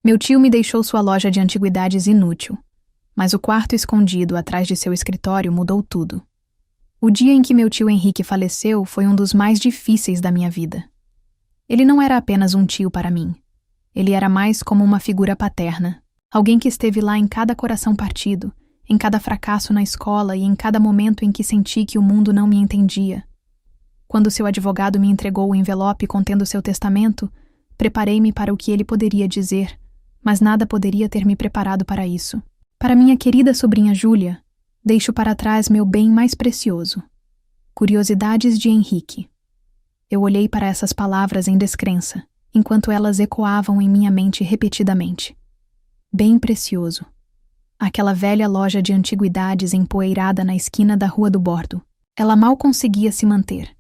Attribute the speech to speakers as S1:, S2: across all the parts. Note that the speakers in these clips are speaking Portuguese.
S1: Meu tio me deixou sua loja de antiguidades inútil, mas o quarto escondido atrás de seu escritório mudou tudo. O dia em que meu tio Henrique faleceu foi um dos mais difíceis da minha vida. Ele não era apenas um tio para mim. Ele era mais como uma figura paterna, alguém que esteve lá em cada coração partido, em cada fracasso na escola e em cada momento em que senti que o mundo não me entendia. Quando seu advogado me entregou o envelope contendo seu testamento, preparei-me para o que ele poderia dizer, mas nada poderia ter me preparado para isso. Para minha querida sobrinha Júlia, deixo para trás meu bem mais precioso. Curiosidades de Henrique. Eu olhei para essas palavras em descrença, enquanto elas ecoavam em minha mente repetidamente. Bem precioso. Aquela velha loja de antiguidades empoeirada na esquina da Rua do Bordo. Ela mal conseguia se manter,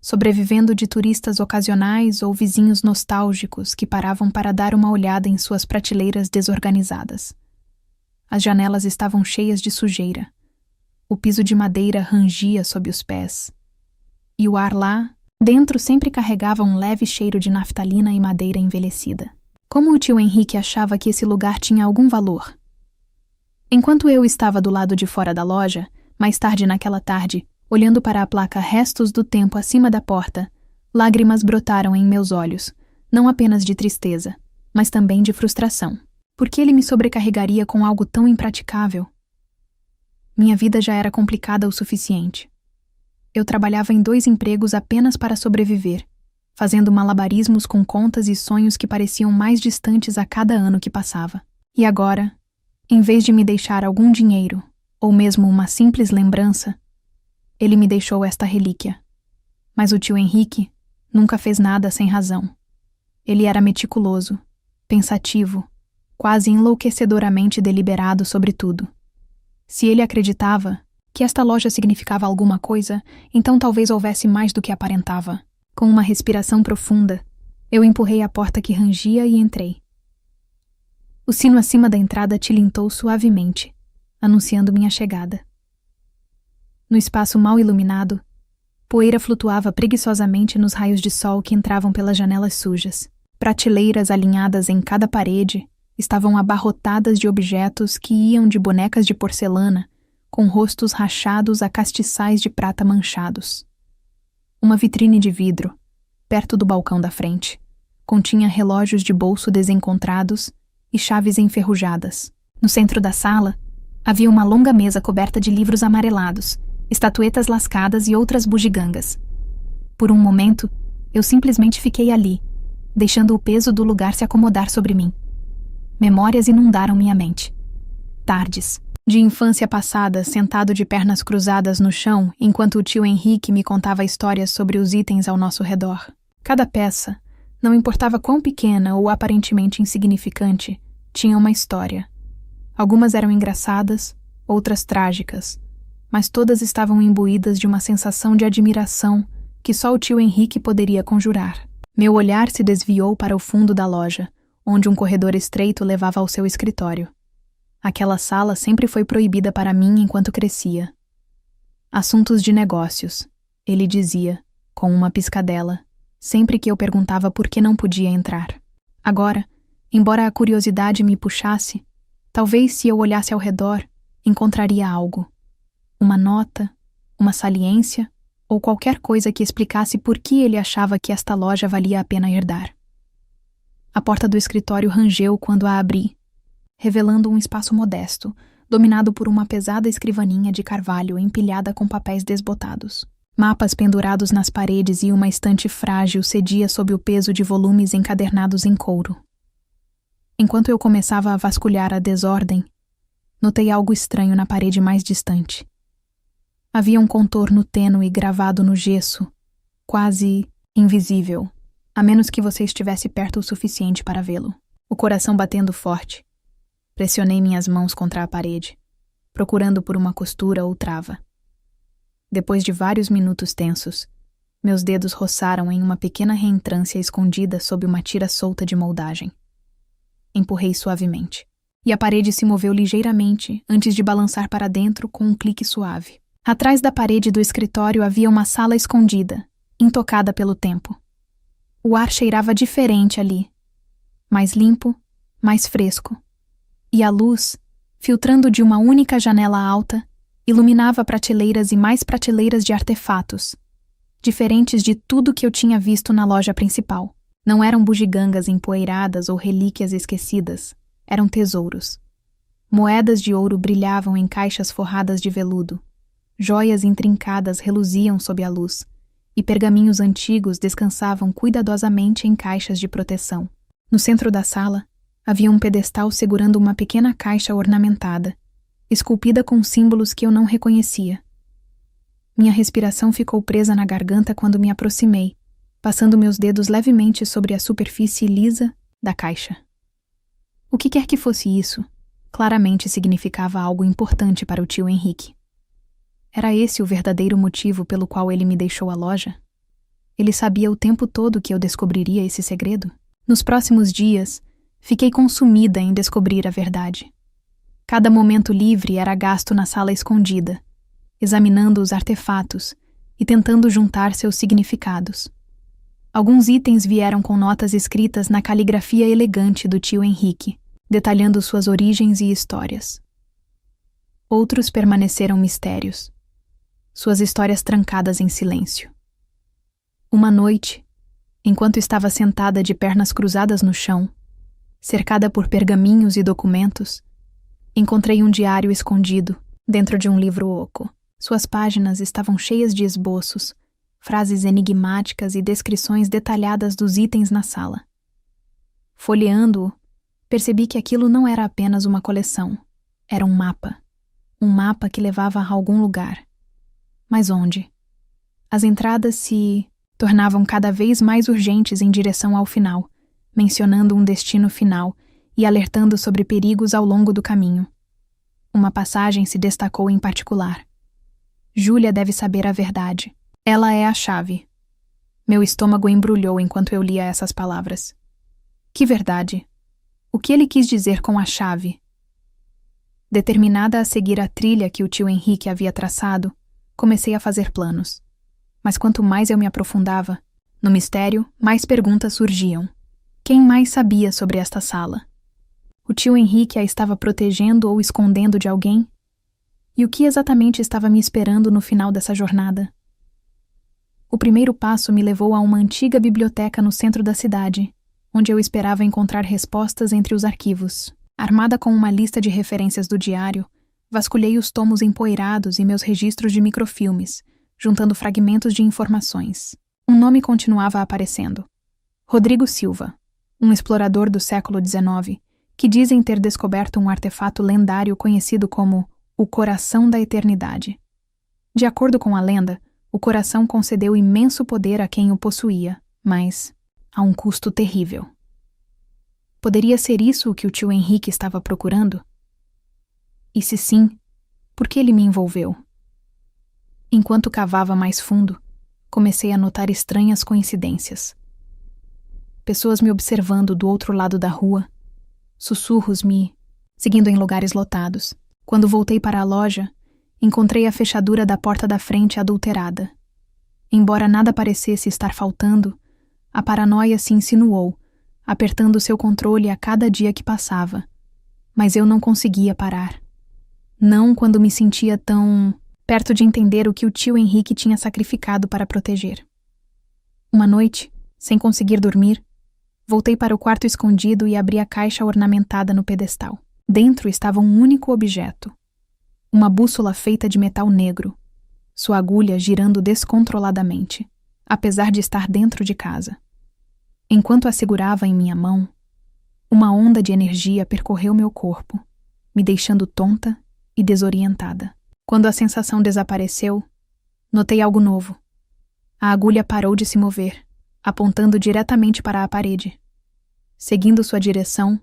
S1: sobrevivendo de turistas ocasionais ou vizinhos nostálgicos que paravam para dar uma olhada em suas prateleiras desorganizadas. As janelas estavam cheias de sujeira. O piso de madeira rangia sob os pés. E o ar lá, dentro, sempre carregava um leve cheiro de naftalina e madeira envelhecida. Como o tio Henrique achava que esse lugar tinha algum valor? Enquanto eu estava do lado de fora da loja, mais tarde naquela tarde, olhando para a placa Restos do Tempo acima da porta, lágrimas brotaram em meus olhos, não apenas de tristeza, mas também de frustração. Por que ele me sobrecarregaria com algo tão impraticável? Minha vida já era complicada o suficiente. Eu trabalhava em 2 empregos apenas para sobreviver, fazendo malabarismos com contas e sonhos que pareciam mais distantes a cada ano que passava. E agora, em vez de me deixar algum dinheiro, ou mesmo uma simples lembrança, ele me deixou esta relíquia. Mas o tio Henrique nunca fez nada sem razão. Ele era meticuloso, pensativo, quase enlouquecedoramente deliberado sobre tudo. Se ele acreditava que esta loja significava alguma coisa, então talvez houvesse mais do que aparentava. Com uma respiração profunda, eu empurrei a porta que rangia e entrei. O sino acima da entrada tilintou suavemente, anunciando minha chegada. No espaço mal iluminado, poeira flutuava preguiçosamente nos raios de sol que entravam pelas janelas sujas. Prateleiras alinhadas em cada parede estavam abarrotadas de objetos que iam de bonecas de porcelana, com rostos rachados a castiçais de prata manchados. Uma vitrine de vidro, perto do balcão da frente, continha relógios de bolso desencontrados e chaves enferrujadas. No centro da sala, havia uma longa mesa coberta de livros amarelados, estatuetas lascadas e outras bugigangas. Por um momento, eu simplesmente fiquei ali, deixando o peso do lugar se acomodar sobre mim. Memórias inundaram minha mente. Tardes de infância passada, sentado de pernas cruzadas no chão, enquanto o tio Henrique me contava histórias sobre os itens ao nosso redor. Cada peça, não importava quão pequena ou aparentemente insignificante, tinha uma história. Algumas eram engraçadas, outras trágicas, mas todas estavam imbuídas de uma sensação de admiração que só o tio Henrique poderia conjurar. Meu olhar se desviou para o fundo da loja, onde um corredor estreito levava ao seu escritório. Aquela sala sempre foi proibida para mim enquanto crescia. Assuntos de negócios, ele dizia, com uma piscadela, sempre que eu perguntava por que não podia entrar. Agora, embora a curiosidade me puxasse, talvez se eu olhasse ao redor, encontraria algo. Uma nota, uma saliência ou qualquer coisa que explicasse por que ele achava que esta loja valia a pena herdar. A porta do escritório rangeu quando a abri, revelando um espaço modesto, dominado por uma pesada escrivaninha de carvalho empilhada com papéis desbotados. Mapas pendurados nas paredes e uma estante frágil cedia sob o peso de volumes encadernados em couro. Enquanto eu começava a vasculhar a desordem, notei algo estranho na parede mais distante. Havia um contorno tênue gravado no gesso, quase invisível, a menos que você estivesse perto o suficiente para vê-lo. O coração batendo forte. Pressionei minhas mãos contra a parede, procurando por uma costura ou trava. Depois de vários minutos tensos, meus dedos roçaram em uma pequena reentrância escondida sob uma tira solta de moldagem. Empurrei suavemente, e a parede se moveu ligeiramente antes de balançar para dentro com um clique suave. Atrás da parede do escritório havia uma sala escondida, intocada pelo tempo. O ar cheirava diferente ali, mais limpo, mais fresco. E a luz, filtrando de uma única janela alta, iluminava prateleiras e mais prateleiras de artefatos, diferentes de tudo que eu tinha visto na loja principal. Não eram bugigangas empoeiradas ou relíquias esquecidas, eram tesouros. Moedas de ouro brilhavam em caixas forradas de veludo, joias intrincadas reluziam sob a luz, e pergaminhos antigos descansavam cuidadosamente em caixas de proteção. No centro da sala, havia um pedestal segurando uma pequena caixa ornamentada, esculpida com símbolos que eu não reconhecia. Minha respiração ficou presa na garganta quando me aproximei, passando meus dedos levemente sobre a superfície lisa da caixa. O que quer que fosse isso, claramente significava algo importante para o tio Henrique. Era esse o verdadeiro motivo pelo qual ele me deixou a loja? Ele sabia o tempo todo que eu descobriria esse segredo? Nos próximos dias, fiquei consumida em descobrir a verdade. Cada momento livre era gasto na sala escondida, examinando os artefatos e tentando juntar seus significados. Alguns itens vieram com notas escritas na caligrafia elegante do tio Henrique, detalhando suas origens e histórias. Outros permaneceram mistérios, suas histórias trancadas em silêncio. Uma noite, enquanto estava sentada de pernas cruzadas no chão, cercada por pergaminhos e documentos, encontrei um diário escondido dentro de um livro oco. Suas páginas estavam cheias de esboços, frases enigmáticas e descrições detalhadas dos itens na sala. Folheando-o, percebi que aquilo não era apenas uma coleção, era um mapa que levava a algum lugar. Mas onde? As entradas se tornavam cada vez mais urgentes em direção ao final, mencionando um destino final e alertando sobre perigos ao longo do caminho. Uma passagem se destacou em particular. Júlia deve saber a verdade. Ela é a chave. Meu estômago embrulhou enquanto eu lia essas palavras. Que verdade? O que ele quis dizer com a chave? Determinada a seguir a trilha que o tio Henrique havia traçado, comecei a fazer planos. Mas quanto mais eu me aprofundava no mistério, mais perguntas surgiam. Quem mais sabia sobre esta sala? O tio Henrique a estava protegendo ou escondendo de alguém? E o que exatamente estava me esperando no final dessa jornada? O primeiro passo me levou a uma antiga biblioteca no centro da cidade, onde eu esperava encontrar respostas entre os arquivos. Armada com uma lista de referências do diário, vasculhei os tomos empoeirados e meus registros de microfilmes, juntando fragmentos de informações. Um nome continuava aparecendo. Rodrigo Silva, um explorador do século XIX, que dizem ter descoberto um artefato lendário conhecido como o Coração da Eternidade. De acordo com a lenda, o coração concedeu imenso poder a quem o possuía, mas a um custo terrível. Poderia ser isso o que o tio Henrique estava procurando? E se sim, por que ele me envolveu? Enquanto cavava mais fundo, comecei a notar estranhas coincidências. Pessoas me observando do outro lado da rua, sussurros me seguindo em lugares lotados. Quando voltei para a loja, encontrei a fechadura da porta da frente adulterada. Embora nada parecesse estar faltando, a paranoia se insinuou, apertando seu controle a cada dia que passava. Mas eu não conseguia parar. Não quando me sentia tão perto de entender o que o tio Henrique tinha sacrificado para proteger. Uma noite, sem conseguir dormir, voltei para o quarto escondido e abri a caixa ornamentada no pedestal. Dentro estava um único objeto. Uma bússola feita de metal negro, sua agulha girando descontroladamente, apesar de estar dentro de casa. Enquanto a segurava em minha mão, uma onda de energia percorreu meu corpo, me deixando tonta e desorientada. Quando a sensação desapareceu, notei algo novo. A agulha parou de se mover, apontando diretamente para a parede. Seguindo sua direção,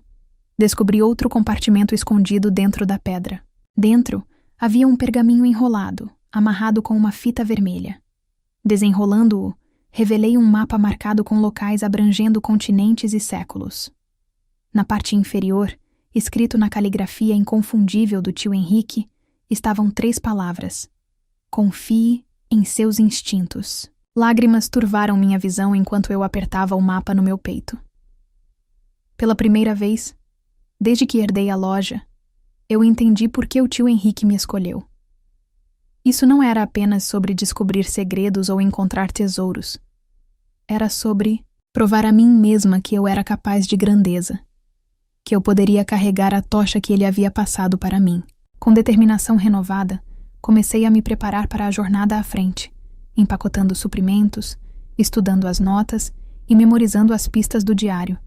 S1: descobri outro compartimento escondido dentro da pedra. Dentro, havia um pergaminho enrolado, amarrado com uma fita vermelha. Desenrolando-o, revelei um mapa marcado com locais abrangendo continentes e séculos. Na parte inferior, escrito na caligrafia inconfundível do tio Henrique, estavam 3 palavras: confie em seus instintos. Lágrimas turvaram minha visão enquanto eu apertava o mapa no meu peito. Pela primeira vez, Desde que herdei a loja, eu entendi por que o tio Henrique me escolheu. Isso não era apenas sobre descobrir segredos ou encontrar tesouros. Era sobre provar a mim mesma que eu era capaz de grandeza, que eu poderia carregar a tocha que ele havia passado para mim. Com determinação renovada, comecei a me preparar para a jornada à frente, empacotando suprimentos, estudando as notas e memorizando as pistas do diário.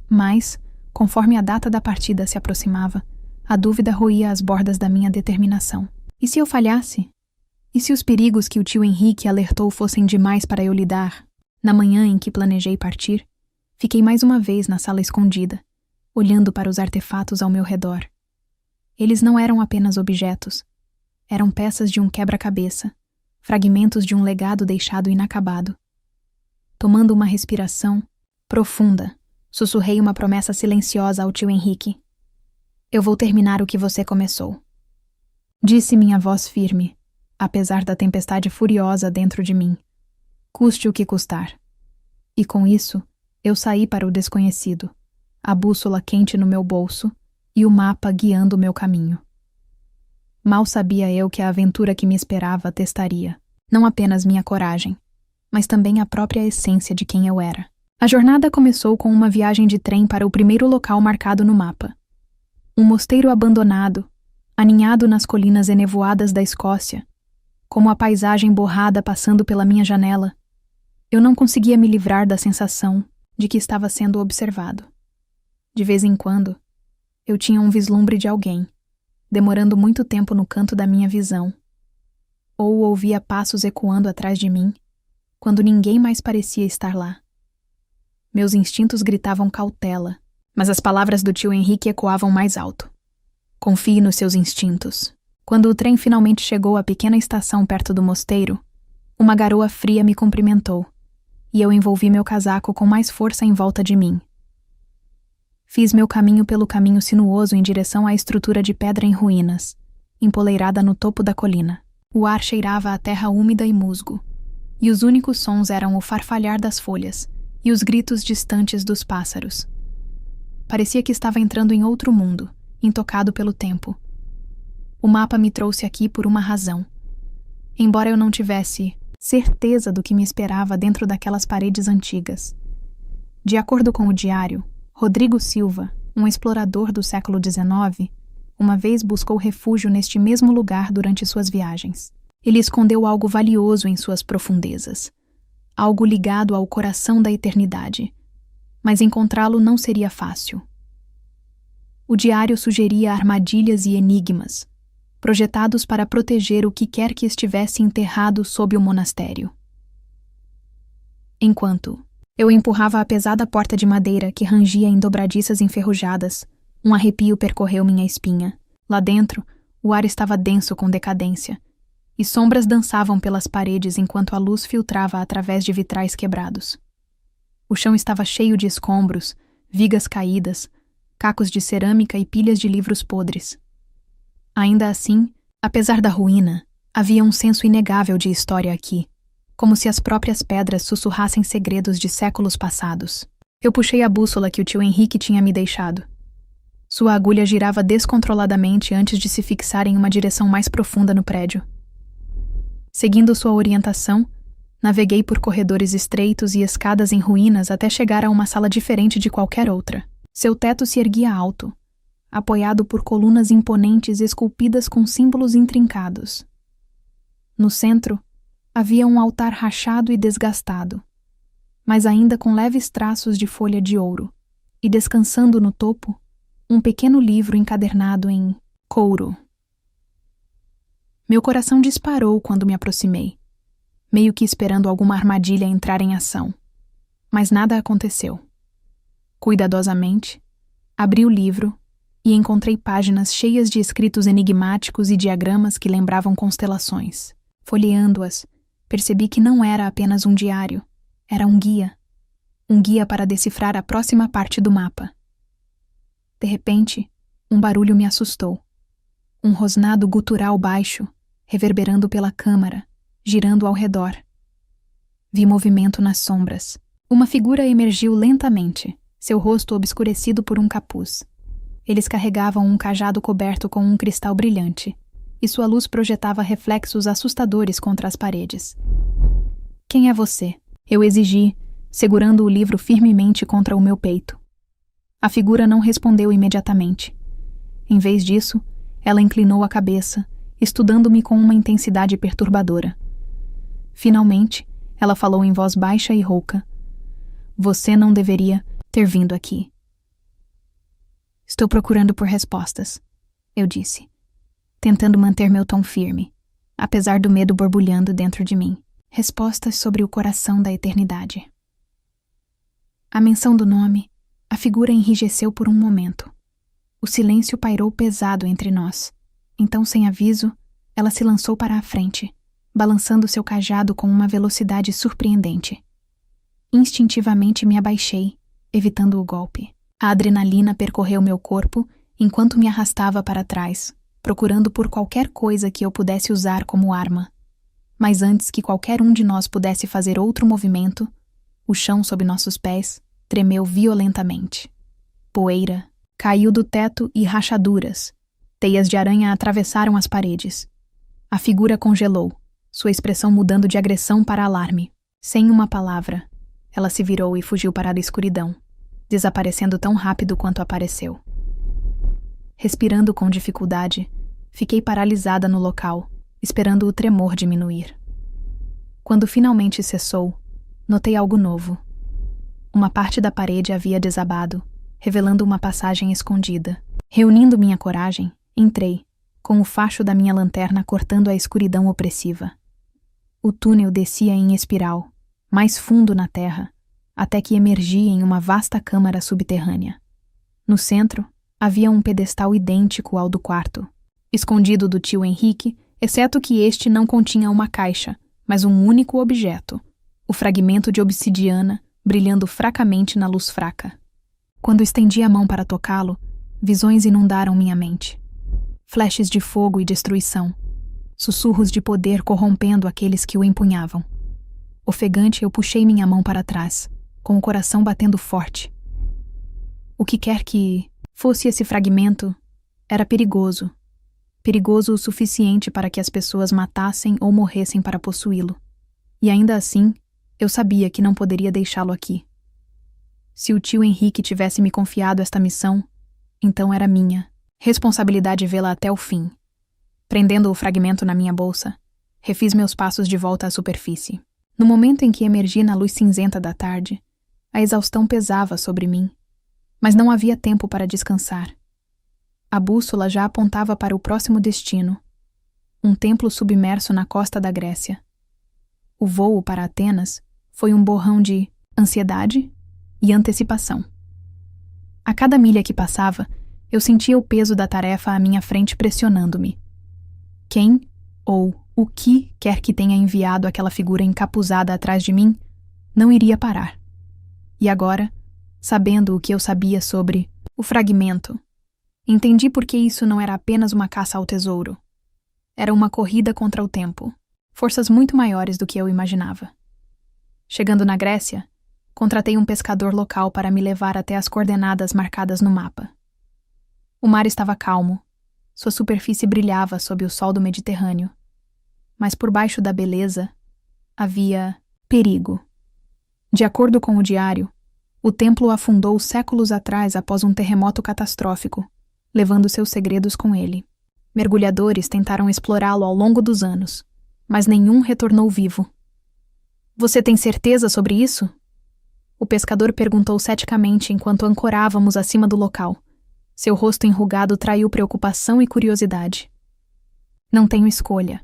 S1: Mas, conforme a data da partida se aproximava, a dúvida roía as bordas da minha determinação. E se eu falhasse? E se os perigos que o tio Henrique alertou fossem demais para eu lidar? Na manhã em que planejei partir, fiquei mais uma vez na sala escondida, olhando para os artefatos ao meu redor. Eles não eram apenas objetos. Eram peças de um quebra-cabeça, fragmentos de um legado deixado inacabado. Tomando uma respiração profunda, sussurrei uma promessa silenciosa ao tio Henrique. Eu vou terminar o que você começou. Disse minha voz firme, apesar da tempestade furiosa dentro de mim. Custe o que custar. E com isso, eu saí para o desconhecido, a bússola quente no meu bolso e o mapa guiando o meu caminho. Mal sabia eu que a aventura que me esperava testaria, não apenas minha coragem, mas também a própria essência de quem eu era. A jornada começou com uma viagem de trem para o primeiro local marcado no mapa. Um mosteiro abandonado, aninhado nas colinas enevoadas da Escócia, como a paisagem borrada passando pela minha janela. Eu não conseguia me livrar da sensação de que estava sendo observado. De vez em quando, eu tinha um vislumbre de alguém, demorando muito tempo no canto da minha visão, ou ouvia passos ecoando atrás de mim, quando ninguém mais parecia estar lá. Meus instintos gritavam cautela, mas as palavras do tio Henrique ecoavam mais alto. Confie nos seus instintos. Quando o trem finalmente chegou à pequena estação perto do mosteiro, uma garoa fria me cumprimentou, e eu envolvi meu casaco com mais força em volta de mim. Fiz meu caminho pelo caminho sinuoso em direção à estrutura de pedra em ruínas, empoleirada no topo da colina. O ar cheirava a terra úmida e musgo, e os únicos sons eram o farfalhar das folhas e os gritos distantes dos pássaros. Parecia que estava entrando em outro mundo, intocado pelo tempo. O mapa me trouxe aqui por uma razão. Embora eu não tivesse certeza do que me esperava dentro daquelas paredes antigas. De acordo com o diário, Rodrigo Silva, um explorador do século XIX, uma vez buscou refúgio neste mesmo lugar durante suas viagens. Ele escondeu algo valioso em suas profundezas, algo ligado ao coração da eternidade, mas encontrá-lo não seria fácil. O diário sugeria armadilhas e enigmas, projetados para proteger o que quer que estivesse enterrado sob o monastério. Enquanto eu empurrava a pesada porta de madeira que rangia em dobradiças enferrujadas, um arrepio percorreu minha espinha. Lá dentro, o ar estava denso com decadência, e sombras dançavam pelas paredes enquanto a luz filtrava através de vitrais quebrados. O chão estava cheio de escombros, vigas caídas, cacos de cerâmica e pilhas de livros podres. Ainda assim, apesar da ruína, havia um senso inegável de história aqui, como se as próprias pedras sussurrassem segredos de séculos passados. Eu puxei a bússola que o tio Henrique tinha me deixado. Sua agulha girava descontroladamente antes de se fixar em uma direção mais profunda no prédio. Seguindo sua orientação, naveguei por corredores estreitos e escadas em ruínas até chegar a uma sala diferente de qualquer outra. Seu teto se erguia alto, apoiado por colunas imponentes esculpidas com símbolos intrincados. No centro, havia um altar rachado e desgastado, mas ainda com leves traços de folha de ouro, e descansando no topo, um pequeno livro encadernado em couro. Meu coração disparou quando me aproximei, meio que esperando alguma armadilha entrar em ação. Mas nada aconteceu. Cuidadosamente, abri o livro e encontrei páginas cheias de escritos enigmáticos e diagramas que lembravam constelações. Folheando-as, percebi que não era apenas um diário, era um guia para decifrar a próxima parte do mapa. De repente, um barulho me assustou. Um rosnado gutural baixo, reverberando pela câmara, girando ao redor. Vi movimento nas sombras. Uma figura emergiu lentamente, seu rosto obscurecido por um capuz. Eles carregavam um cajado coberto com um cristal brilhante, e sua luz projetava reflexos assustadores contra as paredes. Quem é você? Eu exigi, segurando o livro firmemente contra o meu peito. A figura não respondeu imediatamente. Em vez disso, ela inclinou a cabeça, estudando-me com uma intensidade perturbadora. Finalmente, ela falou em voz baixa e rouca. Você não deveria ter vindo aqui. Estou procurando por respostas, eu disse, tentando manter meu tom firme, apesar do medo borbulhando dentro de mim. Respostas sobre o coração da eternidade. À menção do nome, a figura enrijeceu por um momento. O silêncio pairou pesado entre nós. Então, sem aviso, ela se lançou para a frente, balançando seu cajado com uma velocidade surpreendente. Instintivamente me abaixei, evitando o golpe. A adrenalina percorreu meu corpo enquanto me arrastava para trás, procurando por qualquer coisa que eu pudesse usar como arma. Mas antes que qualquer um de nós pudesse fazer outro movimento, o chão sob nossos pés tremeu violentamente. Poeira caiu do teto e rachaduras. Teias de aranha atravessaram as paredes. A figura congelou, sua expressão mudando de agressão para alarme. Sem uma palavra, ela se virou e fugiu para a escuridão, desaparecendo tão rápido quanto apareceu. Respirando com dificuldade, fiquei paralisada no local, esperando o tremor diminuir. Quando finalmente cessou, notei algo novo. Uma parte da parede havia desabado, revelando uma passagem escondida. Reunindo minha coragem, entrei, com o facho da minha lanterna cortando a escuridão opressiva. O túnel descia em espiral, mais fundo na terra, até que emergia em uma vasta câmara subterrânea. No centro, havia um pedestal idêntico ao do quarto, escondido do tio Henrique, exceto que este não continha uma caixa, mas um único objeto, o fragmento de obsidiana brilhando fracamente na luz fraca. Quando estendi a mão para tocá-lo, visões inundaram minha mente. Flashes de fogo e destruição, sussurros de poder corrompendo aqueles que o empunhavam. Ofegante, eu puxei minha mão para trás, com o coração batendo forte. O que quer que fosse esse fragmento, era perigoso. Perigoso o suficiente para que as pessoas matassem ou morressem para possuí-lo. E ainda assim, eu sabia que não poderia deixá-lo aqui. Se o tio Henrique tivesse me confiado esta missão, então era minha. Responsabilidade vê-la até o fim. Prendendo o fragmento na minha bolsa, refiz meus passos de volta à superfície. No momento em que emergi na luz cinzenta da tarde, a exaustão pesava sobre mim, mas não havia tempo para descansar. A bússola já apontava para o próximo destino, um templo submerso na costa da Grécia. O voo para Atenas foi um borrão de ansiedade e antecipação. A cada milha que passava, eu sentia o peso da tarefa à minha frente pressionando-me. Quem ou o que quer que tenha enviado aquela figura encapuzada atrás de mim, não iria parar. E agora, sabendo o que eu sabia sobre o fragmento, entendi por que isso não era apenas uma caça ao tesouro. Era uma corrida contra o tempo, forças muito maiores do que eu imaginava. Chegando na Grécia, contratei um pescador local para me levar até as coordenadas marcadas no mapa. O mar estava calmo, sua superfície brilhava sob o sol do Mediterrâneo, mas por baixo da beleza havia perigo. De acordo com o diário, o templo afundou séculos atrás após um terremoto catastrófico, levando seus segredos com ele. Mergulhadores tentaram explorá-lo ao longo dos anos, mas nenhum retornou vivo. Você tem certeza sobre isso? O pescador perguntou ceticamente enquanto ancorávamos acima do local. Seu rosto enrugado traiu preocupação e curiosidade. Não tenho escolha,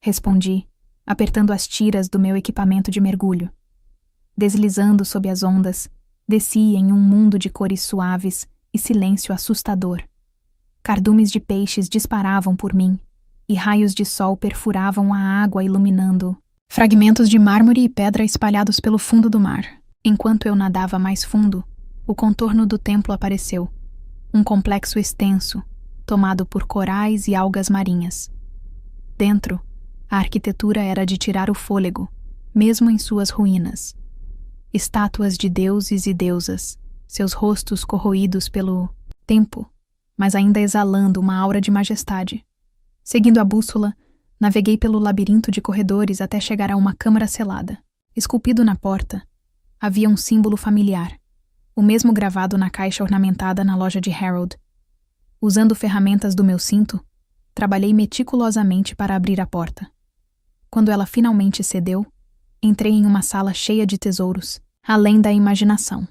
S1: respondi, apertando as tiras do meu equipamento de mergulho. Deslizando sob as ondas, desci em um mundo de cores suaves e silêncio assustador. Cardumes de peixes disparavam por mim, e raios de sol perfuravam a água iluminando fragmentos de mármore e pedra espalhados pelo fundo do mar. Enquanto eu nadava mais fundo, o contorno do templo apareceu, um complexo extenso, tomado por corais e algas marinhas. Dentro, a arquitetura era de tirar o fôlego, mesmo em suas ruínas. Estátuas de deuses e deusas, seus rostos corroídos pelo tempo, mas ainda exalando uma aura de majestade. Seguindo a bússola, naveguei pelo labirinto de corredores até chegar a uma câmara selada. Esculpido na porta, havia um símbolo familiar, o mesmo gravado na caixa ornamentada na loja de Harold. Usando ferramentas do meu cinto, trabalhei meticulosamente para abrir a porta. Quando ela finalmente cedeu, entrei em uma sala cheia de tesouros, além da imaginação.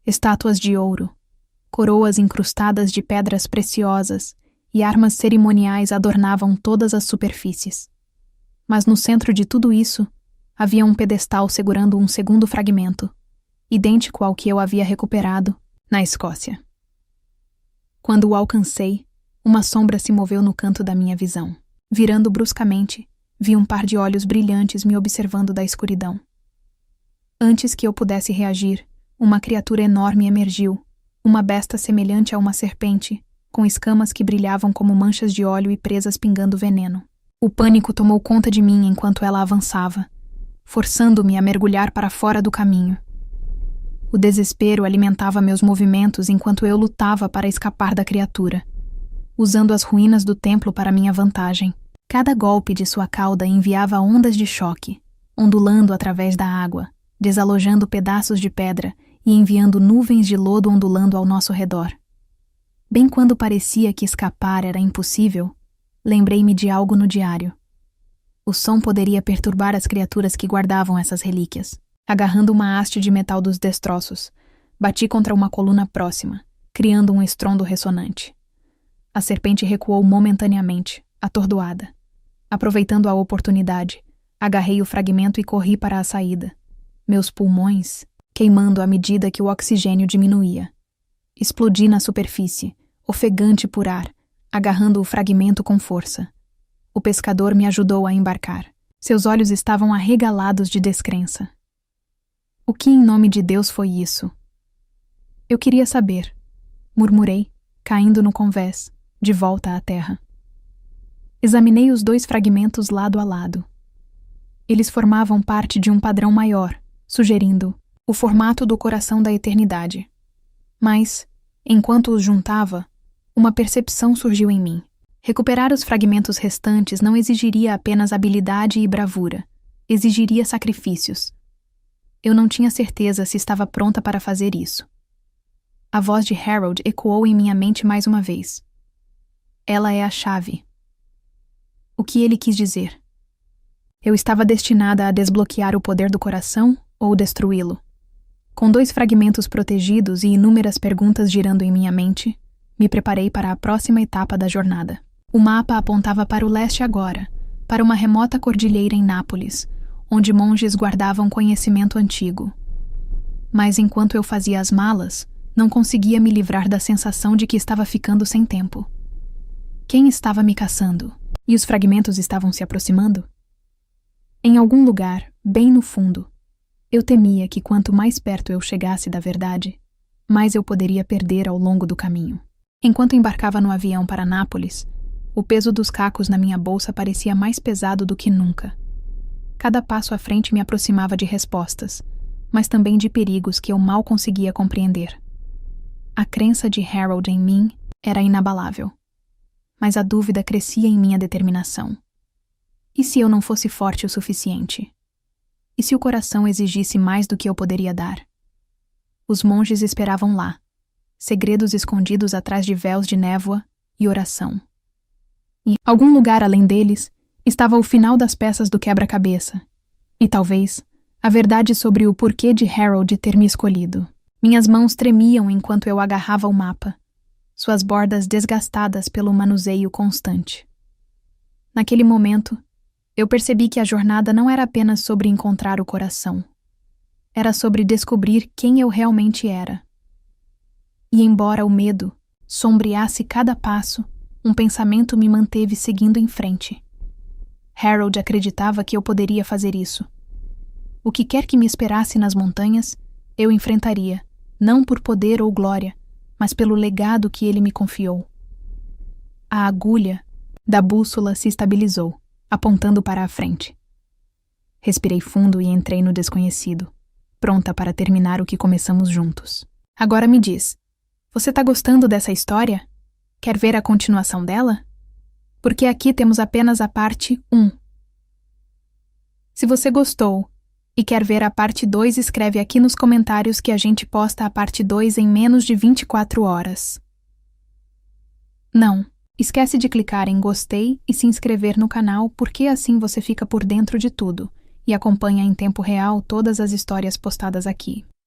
S1: Estátuas de ouro, coroas incrustadas de pedras preciosas e armas cerimoniais adornavam todas as superfícies. Mas no centro de tudo isso, havia um pedestal segurando um segundo fragmento, idêntico ao que eu havia recuperado na Escócia. Quando o alcancei, uma sombra se moveu no canto da minha visão. Virando bruscamente, vi um par de olhos brilhantes me observando da escuridão. Antes que eu pudesse reagir, uma criatura enorme emergiu, uma besta semelhante a uma serpente, com escamas que brilhavam como manchas de óleo e presas pingando veneno. O pânico tomou conta de mim enquanto ela avançava, forçando-me a mergulhar para fora do caminho. O desespero alimentava meus movimentos enquanto eu lutava para escapar da criatura, usando as ruínas do templo para minha vantagem. Cada golpe de sua cauda enviava ondas de choque, ondulando através da água, desalojando pedaços de pedra e enviando nuvens de lodo ondulando ao nosso redor. Bem quando parecia que escapar era impossível, lembrei-me de algo no diário. O som poderia perturbar as criaturas que guardavam essas relíquias. Agarrando uma haste de metal dos destroços, bati contra uma coluna próxima, criando um estrondo ressonante. A serpente recuou momentaneamente, atordoada. Aproveitando a oportunidade, agarrei o fragmento e corri para a saída, meus pulmões queimando à medida que o oxigênio diminuía. Explodi na superfície, ofegante por ar, agarrando o fragmento com força. O pescador me ajudou a embarcar. Seus olhos estavam arregalados de descrença. O que em nome de Deus foi isso? Eu queria saber, murmurei, caindo no convés, de volta à terra. Examinei os 2 fragmentos lado a lado. Eles formavam parte de um padrão maior, sugerindo o formato do coração da eternidade. Mas, enquanto os juntava, uma percepção surgiu em mim. Recuperar os fragmentos restantes não exigiria apenas habilidade e bravura, exigiria sacrifícios. Eu não tinha certeza se estava pronta para fazer isso. A voz de Harold ecoou em minha mente mais uma vez. Ela é a chave. O que ele quis dizer? Eu estava destinada a desbloquear o poder do coração ou destruí-lo? Com 2 fragmentos protegidos e inúmeras perguntas girando em minha mente, me preparei para a próxima etapa da jornada. O mapa apontava para o leste agora, para uma remota cordilheira em Nápoles, onde monges guardavam conhecimento antigo. Mas enquanto eu fazia as malas, não conseguia me livrar da sensação de que estava ficando sem tempo. Quem estava me caçando? E os fragmentos estavam se aproximando? Em algum lugar, bem no fundo, eu temia que quanto mais perto eu chegasse da verdade, mais eu poderia perder ao longo do caminho. Enquanto embarcava no avião para Nápoles, o peso dos cacos na minha bolsa parecia mais pesado do que nunca. Cada passo à frente me aproximava de respostas, mas também de perigos que eu mal conseguia compreender. A crença de Harold em mim era inabalável, mas a dúvida crescia em minha determinação. E se eu não fosse forte o suficiente? E se o coração exigisse mais do que eu poderia dar? Os monges esperavam lá, segredos escondidos atrás de véus de névoa e oração. E, em algum lugar além deles, estava o final das peças do quebra-cabeça, e talvez a verdade sobre o porquê de Harold ter me escolhido. Minhas mãos tremiam enquanto eu agarrava o mapa, suas bordas desgastadas pelo manuseio constante. Naquele momento, eu percebi que a jornada não era apenas sobre encontrar o coração. Era sobre descobrir quem eu realmente era. E embora o medo sombreasse cada passo, um pensamento me manteve seguindo em frente. Harold acreditava que eu poderia fazer isso. O que quer que me esperasse nas montanhas, eu enfrentaria, não por poder ou glória, mas pelo legado que ele me confiou. A agulha da bússola se estabilizou, apontando para a frente. Respirei fundo e entrei no desconhecido, pronta para terminar o que começamos juntos. Agora me diz, você tá gostando dessa história? Quer ver a continuação dela? Porque aqui temos apenas a parte 1. Se você gostou e quer ver a parte 2, escreve aqui nos comentários que a gente posta a parte 2 em menos de 24 horas. Não, esquece de clicar em gostei e se inscrever no canal, porque assim você fica por dentro de tudo e acompanha em tempo real todas as histórias postadas aqui.